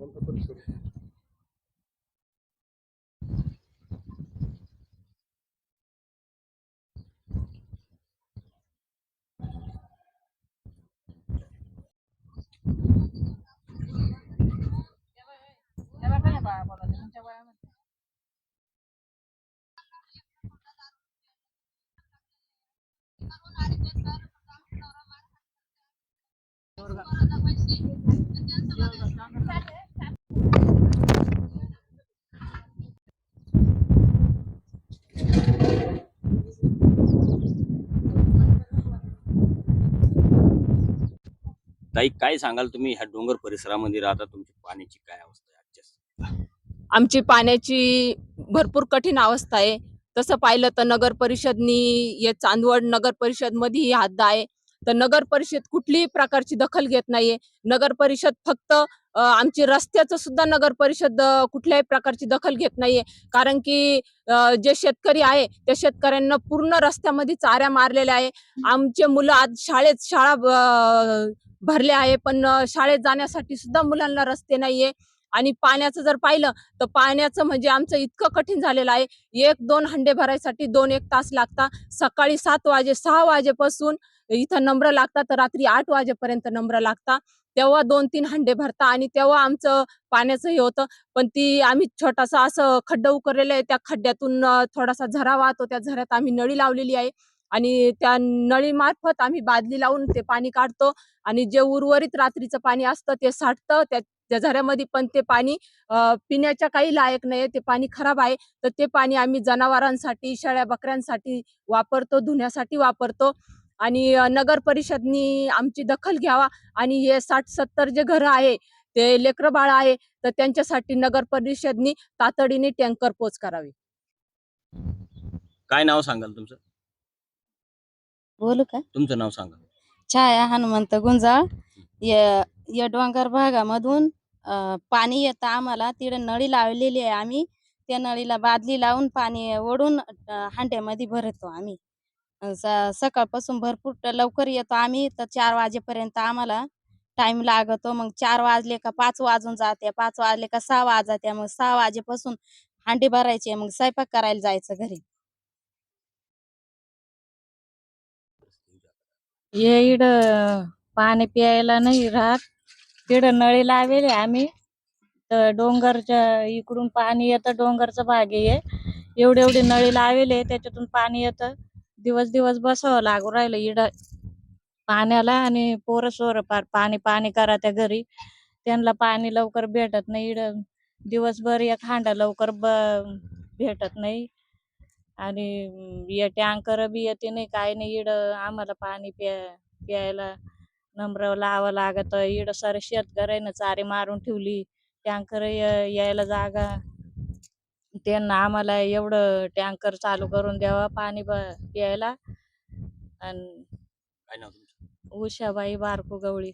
कोणता परिसर आहे? ताई, काय सांगाल तुम्ही ह्या डोंगर परिसरामध्ये राहता, तुमची पाण्याची काय अवस्था आहे आजच्या? आमची पाण्याची भरपूर कठीण अवस्था आहे. तसं पाहिलं तर नगर परिषदनी या चांदवड नगर परिषद मध्ये ही हद्द आहे. तर नगर परिषद कुठलीही प्रकारची दखल घेत नाहीये. नगर परिषद फक्त आमची रस्त्याचं सुद्धा नगर परिषद कुठल्याही प्रकारची दखल घेत नाहीये. कारण की जे शेतकरी आहे त्या शेतकऱ्यांना पूर्ण रस्त्यामध्ये चाऱ्या मारलेल्या आहे. आमचे मुलं आज शाळा भरले आहे, पण शाळेत जाण्यासाठी सुद्धा मुलांना रस्ते नाहीये. आणि पाण्याचं जर पाहिलं तर पाण्याचं म्हणजे आमचं इतकं कठीण झालेलं आहे. 1-2 हंडे भरायसाठी 2-1 तास लागतात. सकाळी 6 वाजेपासून इथं नंबर लागतात, तर रात्री 8 वाजेपर्यंत नंबर लागतात. तेव्हा 2-3 हंडे भरता आणि तेव्हा आमचं पाण्याचं हे होतं. पण ती आम्ही छोटासा असं खड्डा उकरलेलं आहे, त्या खड्ड्यातून थोडासा झरा वाहतो. त्या झऱ्यात आम्ही नळी लावलेली आहे आणि त्या नळीमार्फत आम्ही बादली लावून ते पाणी काढतो आणि जे उर्वरित रात्रीचं पाणी असतं ते साठतं त्या झऱ्यामध्ये. पण ते पाणी पिण्याच्या काही लायक नाही, ते पाणी खराब आहे. तर ते पाणी आम्ही जनावरांसाठी, शेळ्या बकऱ्यांसाठी वापरतो, धुण्यासाठी वापरतो. आणि नगर परिषदनी आमची दखल घ्यावा आणि हे 60-70 जे घरं आहे ते लेकरं बाळ आहे, तर त्यांच्यासाठी नगर परिषदनी तातडीने टँकर पोच करावी. काय नाव सांगाल तुमचं? बोलू का? तुमचं नाव सांगा. छाया हनुमंत गुंजाळ. या या डोंगर भागामधून पाणी येतं आम्हाला. तिकडे नळी लावलेली आहे आम्ही. त्या नळीला बादली लावून पाणी ओढून हांड्यामध्ये भरतो आम्ही. सकाळपासून भरपूर लवकर येतो आम्ही, तर 4 वाजेपर्यंत आम्हाला टाइम लागतो. मग 4 वाजले का 5 वाजून जाते, 5 वाजले का 6 वाजते. मग 6 वाजेपासून हांडी भरायची, मग स्वयंपाक करायला जायचं घरी. ये इकडं पाणी प्यायला नाही राहत. तिकडं नळी लावेली आम्ही, तर डोंगरच्या इकडून पाणी येतं. डोंगरचा भाग आहे, एवढी नळी लावेली, त्याच्यातून पाणी येतं. दिवस दिवस बसावं लागू राहिलं इकडं पाण्याला. आणि पोरं सोरं पार पाणी पाणी करा त्या घरी, त्यांना पाणी लवकर भेटत नाही. इकडं दिवसभर एक हांडा लवकर भेटत नाही. आणि या टँकर बी येते नाही, काय नाही. इकडं आम्हाला पाणी प्यायला नंबर लावावं लागत. इकडं सारे शेतकऱ्यानं चारी मारून ठेवली. टँकर यायला जागा, त्यांना आम्हाला एवढं टँकर चालू करून द्यावा पाणी प्यायला. आणि काय नाव तुमचं? उषाबाई बारकू गवळी.